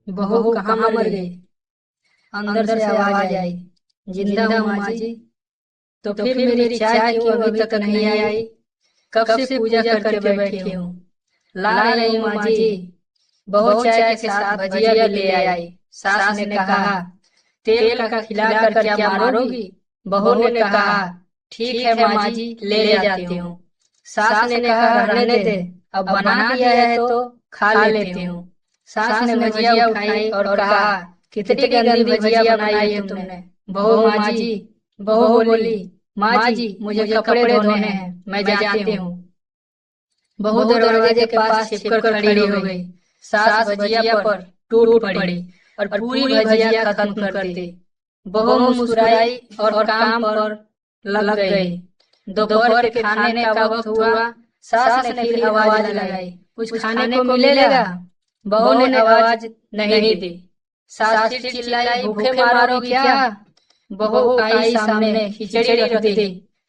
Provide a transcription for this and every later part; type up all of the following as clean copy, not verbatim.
बहू कहाँ मर गई? अंदर से आवाज आई। जिंदा हूँ माँ जी। तो फिर मेरी चाय क्यों अभी तक नहीं आई? कब से पूजा करके बैठी हूँ। ला रही हूँ माँ जी। बहू चाय के साथ भजिया भी ले आई। सास ने कहा, तेल का खिलाकर क्या मारोगी? बहू ने कहा, ठीक है माँ जी, ले जाती हूँ। सास ने कहा, रहने दे, अब बना दिया है तो खा लेती हूँ। सास ने भजिया उठाई और कहा, कितनी गंदी भजिया बनाई है तुमने। बहू माँ जी। बहू बोली, माँ जी मुझे कपड़े धोने हैं, मैं जाती हूँ। बहू दरवाजे के पास छिपकर खड़ी हो गई। सास भजिया पर टूट पड़ी और पूरी भजिया खत्म कर दी। बहू मुस्कुराई और काम पर लग गई। दोपहर के खाने का वक्त हुआ। सास ने फिर आवाज लगाई, कुछ खाने को मिलेगा? बहू ने आवाज नहीं दी। सास फिर चिल्लाई, भूखे मारोगी क्या? बहू आई सामने, खिचड़ी रख दी।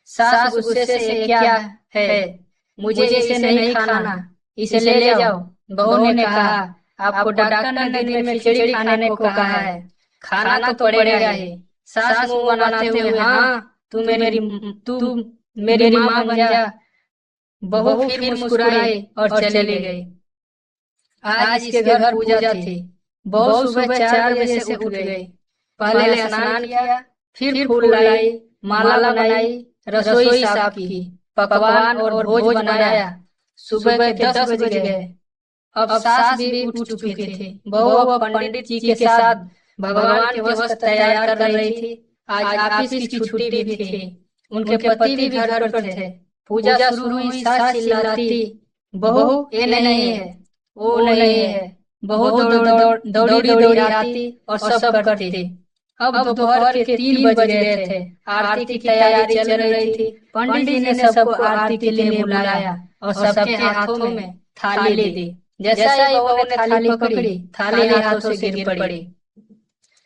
सास गुस्से से, ये क्या है? मुझे इसे नहीं खाना, इसे ले जाओ। बहू ने कहा, आपको डॉक्टर ने दिन में खिचड़ी खाने को कहा है, खाना तो पड़ेगा ही। सास मुंह बनाते हुए, हाँ तू मेरी माँ बन जा। बहू फिर मुस्कुराई और चली गई। आज इसके घर पूजा थी। बहू सुबह 4 बजे से उठ गई। पहले स्नान किया, फिर फूल लाई, माला बनाई, रसोई साफ की, पकवान और भोज बनाया। सुबह के 10 बज गए। अब सास भी उठ चुकी थी। बहू अब पंडित जी के साथ भगवान के वस्त्र तैयार कर रही थी। आज ऑफिस की छुट्टी भी थी। उनके पति भी घर पर थे। पूजा शुरू हुई। सास चिल्लाती, बहू ये नहीं है, वो नहीं है। बहू दौड़ी दौड़ी आती और सब करती। अब दोपहर के 3 बज गए थे। आरती की तैयारी चल रही थी। पंडित जी ने सबको आरती के लिए बुलाया और सबके हाथों में थाली दी। जैसा ही बहू ने थाली पकड़ी, थाली हाथों से गिर पड़ी।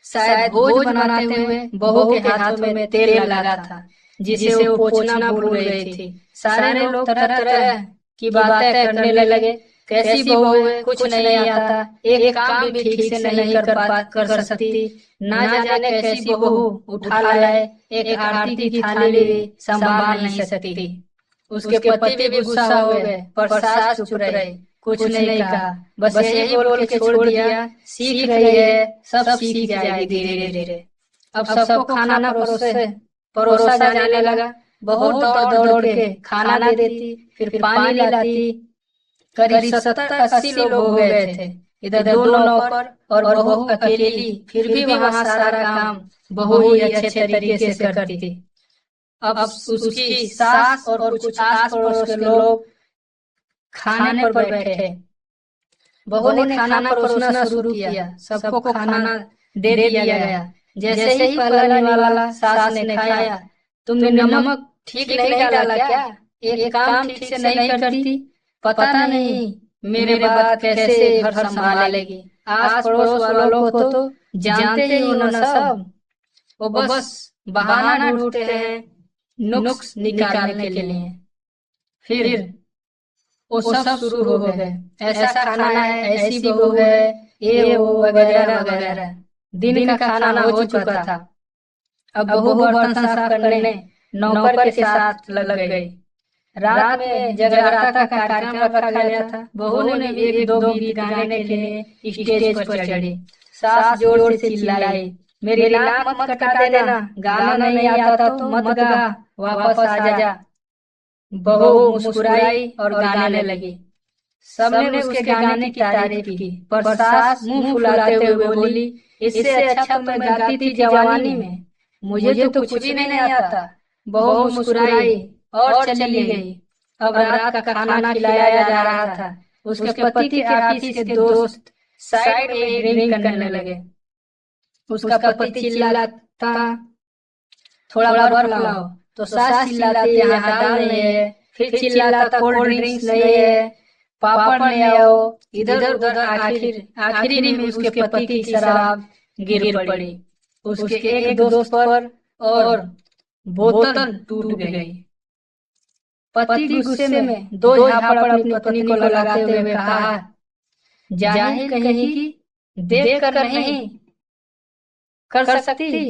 शायद भोज बनाते हुए बहू के हाथों में तेल लगा था, जिसे वो पोंछना भूल गई थी। सारे लोग तरह तरह की बातें करने लगे। कैसी बहू है, कुछ नहीं आता, एक काम भी ठीक से नहीं कर सकती, ना जाने कैसी बहू उठा लाए, एक आरती की थाली भी संभाल नहीं सकती। उसके पति भी गुस्सा हो गए, पर सास चुप रही, कुछ नहीं कहा, बस यही बोल के छोड़ दिया, सीख रही है, सब सीख जाएगी धीरे धीरे। अब सबको खाना परोसा जाने लगा। बहुत दौड़ दौड़ के खाना दे देती, फिर पानी लाती। करीब 70-80 लोग हो गए थे। इधर दो नौकर और बहू अकेली, फिर भी वहाँ सारा काम बहू ही अच्छे तरीके से करती। अब उसकी सास और कुछ आस पड़ोस के लोग खाने पर बैठे। बहू ने खाना परोसना शुरू किया। सबको खाना दे दिया गया। जैसे ही पहला निवाला सास ने खाया, तुमने नमक ठीक नहीं डाला क्या? एक काम ठीक से नहीं करती? पता नहीं मेरे बाद कैसे घर संभालेगी। आस पड़ोस वालों को तो जानते ही हो ना सब। वो बस बहाना ढूंढते हैं नुक्स निकालने के लिए। फिर वो सब शुरू हो गए। ऐसा खाना है, ऐसी बहू है, ये वो वगैरह वगैरह। दिन का खाना हो चुका था। अब बहू बर्तन साफ करने नौकर के साथ लग गई। रात में जगराता का कार्यक्रम रखा गया था। बहू ने भी एक दो गीत गाने के लिए स्टेज पर चढ़ी। सास जोर से चिल्लाई, मेरी नाक मत कटा देना, गाना नहीं आता तो मत गा, वापस आ जा। बहू मुस्कुराई और गाने लगी। सबने उसके गाने की तारीफ की, पर सास मुंह फुलाते हुए बोली, इससे अच्छा तो मैं गाती थी जवानी में, मुझे तो कुछ भी नहीं आता। बहू मुस्कुराई और चली गई। अब रात का खाना खिलाया जा रहा था। उसके पति के ऑफिस के दोस्त साइड में ड्रिंक करने लगे। उसका पति चिल्लाता, थोड़ा बर्फ लाओ, तो सास चिल्लाती, यहाँ दाल नहीं है। फिर चिल्लाता, कोल्ड ड्रिंक्स नहीं है, पापड़ ले आओ। इधर उधर आखिरी में उसके पति की शराब गिर पड़ी उसके एक दोस्त पर और बोतल टूट गई। पति गुस्से में दो झापड़ अपनी पत्नी को लगाते हुए कहा, जाहिल कहेगी, देख कर नहीं कर सकती,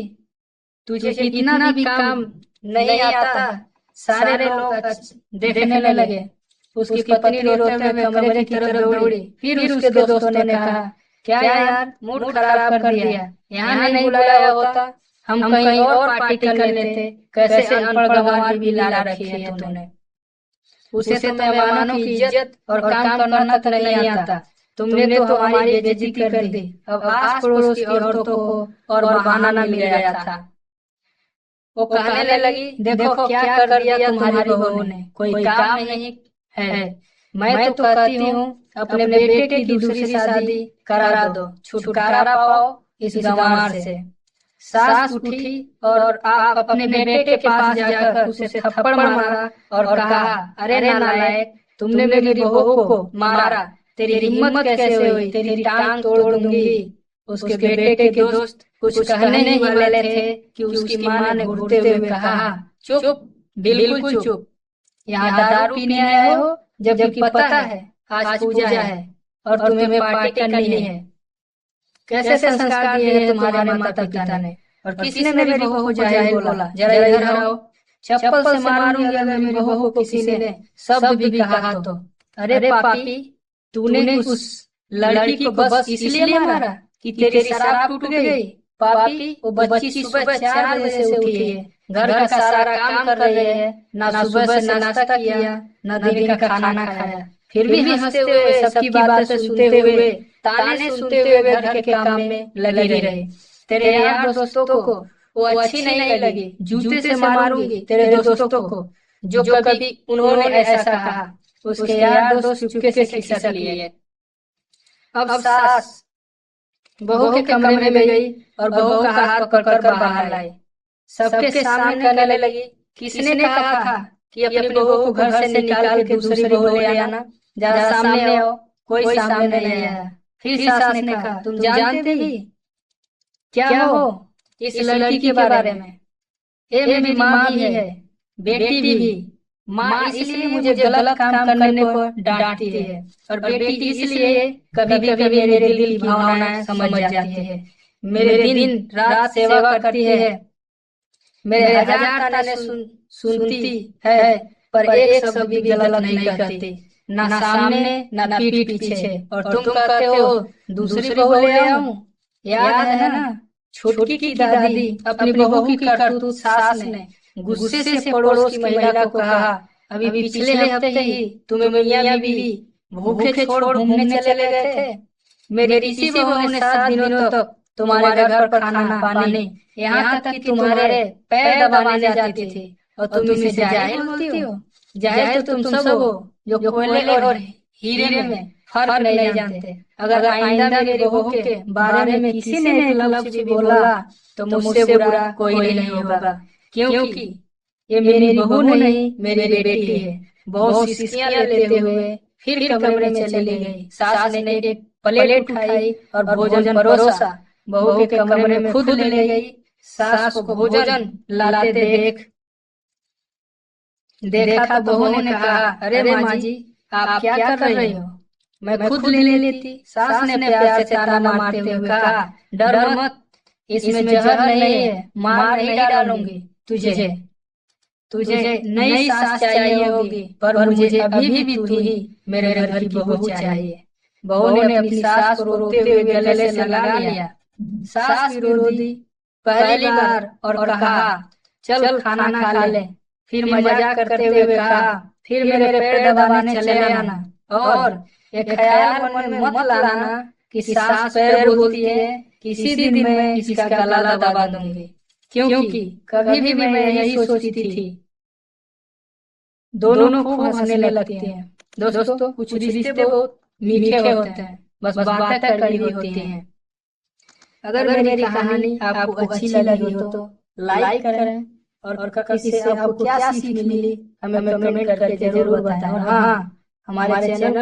तुझे इतना भी काम नहीं आता। सारे लोग देखने लगे। उसकी पत्नी रोते हुए कमरे की तरफ दौड़ी। फिर उसके दोस्तों ने कहा, क्या यार, मूड खराब कर दिया, यहाँ नहीं बुलाया होता, हम कहीं और पार्टी कर लेते। कैसे अनपढ़ गंवार भी ला रखी है तूने। उसे तो मेहमानों की इज्जत और काम करना तक नहीं आता। तुमने तो हमारी बेइज्जती कर दी। अब आस पड़ोस की औरतों को और बहाना मिल गया था। वो कहने लगी, देखो क्या कर दिया तुम्हारी बहू ने, कोई काम नहीं है। मैं तो कहती हूँ अपने बेटे की दूसरी शादी करा दो, छुटकारा पाओ इस गंवार से। सास उठी और आप अपने बेटे के पास जाकर उसे थप्पड़ मारा और कहा, अरे नालायक, तुमने मेरी बहू को मारा, तेरी हिम्मत कैसे हुई, तेरी टांग तोड़ दूंगी। उसके बेटे के दोस्त कुछ कहने ही वाले थे कि उसकी माँ ने घूरते हुए कहा, चुप, बिल्कुल चुप, यहाँ दारू पीने आए हो, जबकि पता है आज पूजा है और तुम्हें पार्टी करनी है। कैसे संस्कार दिए हैं तुम्हारे माता पिता ने, और किसने मेरी बहू को जाहिल बोला। जरा इधर आओ, चप्पल से मारूंगी अगर मेरी बहू को किसी ने शब्द भी कहा तो। अरे पापी, तूने उस लड़की को बस इसलिए मारा कि तेरी शराब टूट गई। पापी, वो बच्ची सुबह 4 बजे से उठी है, घर का सारा काम कर रही है, ना सुबह से नाश्ता किया, ना दिन का खाना खाया, फिर भी हंसते हुए सबकी बातें सुनते हुए, ताने सुनते हुए घर के काम में लगी रही। तेरे यार दोस्तों को वो अच्छी नहीं लगी, जूते से मारूंगी तेरे दोस्तों को जो कभी उन्होंने ऐसा कहा। उसके यार दोस्त चुपके से खिसक लिए। अब सास बहू के कमरे में गई और बहू का हाथ पकड़कर बाहर लाई। सबके सामने कहने लगी, किसने कहा था कि अपनी बहू को घर से निकाल के दूसरी बहू ले आना। जरा सामने आओ। कोई सामने नहीं आया। फिर सास ने कहा, तुम जानते भी क्या हो इस लड़की के बारे में? ये मेरी माँ भी है, बेटी भी। माँ इसलिए मुझे गलत काम करने पर डांटती है और बेटी इसलिए कभी कभी मेरे दिल की भावनाएं समझ जाती है। मेरे दिन रात सेवा करती है, मेरे हजार ताने सुनती है, पर एक शब्द भी गलत नहीं करती, ना सामने ना पीठ पीछे। और तुम कहते हो दूसरी बहू ले आऊं। याद है ना छोटकी की दादी अपनी बहू की करतूत सास ने गुस्से से पड़ोस की महिला को कहा, अभी पिछले हफ्ते ही तुम्हें मियां बीवी भूखे छोड़ घूमने चले गए थे। मेरी इसी बहू ने 7 दिनों तक तुम्हारे घर पर खाना पानी, यहाँ तक कि तुम्हारे पैर दबाने जाती थी, और तुम इसे जाहिल बोलती हो। जाहिल तो तुम सब हो जो कोयले और हीरे में फर्क नहीं जानते। अगर आइंदा मेरी बहू के बारे में किसी ने एक लफ्ज भी बोला तो मुझसे बुरा कोई नहीं होगा, क्योंकि ये मेरी बहू नहीं मेरी बेटी है। बहुत सिसकियां लेते हुए फिर कमरे में चली गई। सास ने एक प्लेट उठाई और भोजन परोसा। बहू के कमरे में खुद ले गई। सास को भोजन लाते देखा तो बहू ने कहा, अरे माँ जी, आप क्या कर रही हो? मैं खुद ले लेती। सास ने प्यार से ताना मारते हुए कहा, डर मत, इसमें जहर नहीं है, मार नहीं डालूंगी तुझे। तुझे नई सास चाहिए होगी, पर मुझे अभी भी तू ही मेरे घर की बहू चाहिए। बहू ने अपनी सास को रोते हुए गले से लगा लिया। सास विरोधी पहली बार और कहा, चल खाना खा ले। फिर मजाक करते हुए कहा, फिर मेरे पैर दबाने चले आना, और एक ख्याल मन में मत लाना कि सास पैर बोलती है किसी दिन मैं इसका गला दबा दूंगी, क्योंकि कभी भी मैं यही सोचती थी। दोनों खूब हंसने लगते हैं। दोस्तों, कुछ रिश्ते बहुत मीठे होते हैं, बस बातें कड़वी होती हैं। अगर मेरी कहानी आपको अच्छी लगी हो तो लाइक करें, और किसी से आपको क्या सीख मिली हमें कमेंट करके जरूर बताएं। और हाँ, हमारे चैनल